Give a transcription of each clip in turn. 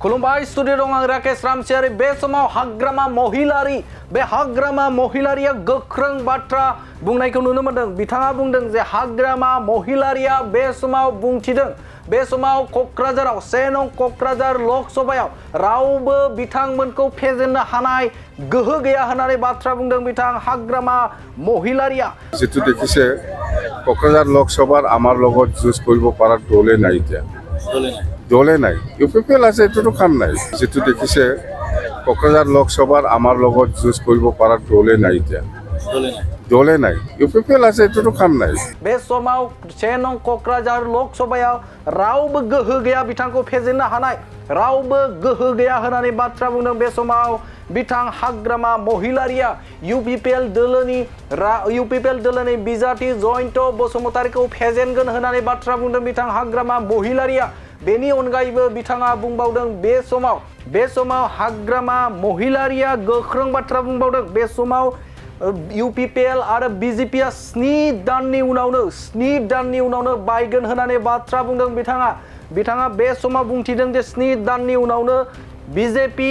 खुलुमबाय स्टुडिअ दं आं राकेश रामसियारि बे समाव हाग्रामा महिलारि बे हाग्रामा महिलारिया गोख्रों बाथ्रा बुंनायखौ नुनो मोनदों। बिथाङा बुंदों जे हाग्रामा महिलारिया बे समाव बुंथिदों बे समाव कक्राझाराव 1 नं कक्राझार लकसभायाव रावबो बिथांमोनखौ फेजेननो हानाय गोहो गैया होननानै बाथ्रा बुंदों बिथां हाग्रामा महिलारिया। जितु देखिसे कक्राझार लकसभार आमार লগত যুঁজ কৰিব পৰা দলে নাই এতিয়া দলে নাই ইউপিপিএল আছে এইটোতো কাম নাই যেটো দেখিছে কক্ৰাঝাৰ লোকসভাৰ আমাৰ লগত যুঁজ কৰিব পৰা দলে নাই এতিয়া দলে নাই ইউপিপিএল আছে এইটোতো কাম নাই बे समाव 1 नं कक्राझार लकसभायाव रावबो गोहो गैया बिथांखौ फेजेननो हानाय रावबो गोहो गैया होननानै बाथ्रा बुंदों बे समाव बिथां हाग्रामा महिलारिया इउपिपिएल दोलोनि बिजाथि जयन्त बसुमतारीखौ फेजेनगोन होननानै बाथ्रा बुंदों बिथां हाग्रामा महिलारिया। बेनि अनगायैबो बिथाङा बुंबावदों बे समाव हाग्रामा महिलारिया गोख्रों बाथ्रा बुंबावदों बे समाव इउपिपिएल आरो बिजेपिया 7 दाननि उनावनो बायगोन होननानै बाथ्रा बुंदों बिथाङा बे समाव बुंथिदों जे 7 दाननि उनावनो बिजेपि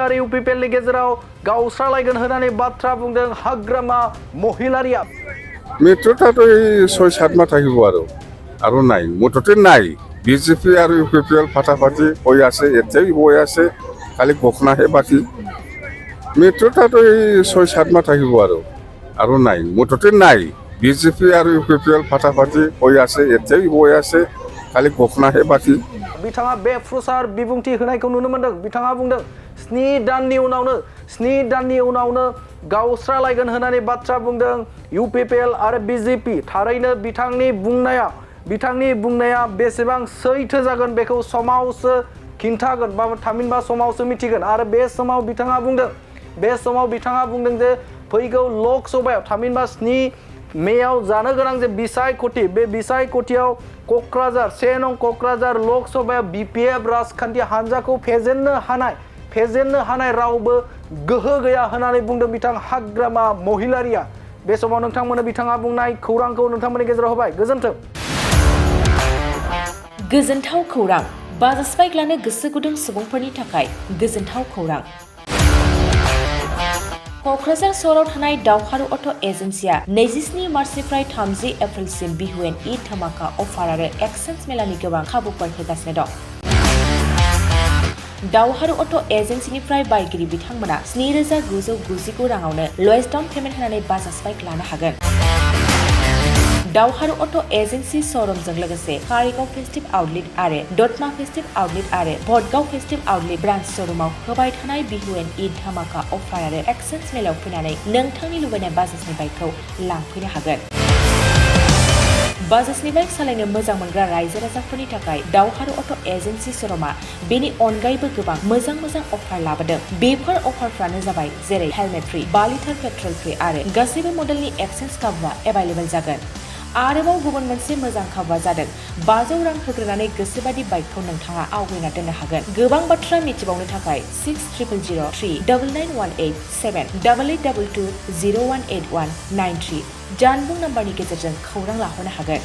आरो इउपिपिएलनि गेजेराव गावस्रालायगोन होननानै बाथ्रा बुंदों हाग्रामा महिलारिया। मेट्र'टाथ' 6-7 माह থাকিব আৰু নাই মুঠতে নাই বিজেপি আৰু ইউপিপিএল ফাটাফাটি হৈ আছে এতিয়াই হৈ আছে খালি ঘোষণাহে বাকী মেট্ৰ'টাতো 6-7 মাহ থাকিব আৰু নাই মুঠতে নাই বিজেপি আৰু ইউপিপিএল ফাটাফাটি হৈ আছে এতিয়াই হৈ আছে খালি ঘোষণাহে বাকী। बिथाङा बे प्रसार बिबुंथि होनायखौ नुनो मोनदों। बिथाङा बुंदों 7 दाननि उनावनो गावस्रालायगोन होननानै बाथ्रा बुंदों इउपिपिएल आरो बिजेपि। थारैनो बिथांनि बुंनाया बेसेबां सैथो जागोन बेखौ समावसो खिन्थागोन थामहिनबा समावसो मिथिगोन। आरो बे समाव बिथाङा बुंदों जे फैगौ लकसभायाव थामहिनबा 7 मेयाव जानो गोनां जे बिसायख'थि बे बिसायख'थियाव कक्राझार 1 नं कक्राझार लकसभायाव बिपिएफ राजखान्थि हान्जाखौ फेजेननो हानाय रावबो गोहो गैया होननानै बुंदों बिथां हाग्रामा महिलारिया। बे समाव नोंथांमोननो बिथाङा बुंनाय खौरांखौ नोंथांमोननि गेजेराव होबाय। गोजोनथाव खौरां बाजाज बाइक लानो गोसो गुदुं सुबुंफोरनि थाखाय गोजोनथाव खौरां। कक्राझार सहराव थानाय दावहारु अट' एजेन्सिया 27 मार्चनिफ्राय 30 एप्रिलसिम बिहुएन ईद धामाका अफार आरो एक्सचेन्ज मेलानि गोबां खाबुफोर होगासिनो दं। दावहारु अट' एजेन्सिनिफ्राय बायगिरि बिथांमोना 7,999 राङावनो लवेस्ट डाउन पेमेन्ट होनानै बाजाज बाइक लानो हागोन। दावहारु अट' एजेन्सि श'रुमजों लोगोसे कारिगाव फेस्टिभ आउटलेट आरो दतमा फेस्टिभ आउटलेट आरो भटगाव फेस्टिभ आउटलेट ब्रान्च श'रुमाव होबाय थानाय बिहुएन ईद धामाका अफार आरो एक्सचेन्ज मेलाव फैनानै नोंथांनि लुबैनाय बाजाजनि बाइकखौ लांफैनो हागोन। बाजाजनि बाइक सालायनो मोजां मोनग्रा रायजो राजाफोरनि थाखाय दावहारु अट' एजेन्सि श'रुमा बेनि अनगायैबो गोबां मोजां अफार लाबोदों। बेफोर अफारफ्रानो जाबाय जेरै helmet free, 2 litre petrol free आरो गासैबो मडेलनि एक्सचेन्ज खाबुआ एभेलेबल जागोन। आरोबाव गुबुन मोनसे मोजां खाबुआ जादों 500 रां होग्रोनानै गोसोबादि बाइकखौ नोंथाङा आवगायना दोननो हागोन। गोबां बाथ्रा मिथिबावनो थाखाय 600039878822018193 जानबुं नाम्बारनि गेजेरजों खौरां लाहरनो हागोन।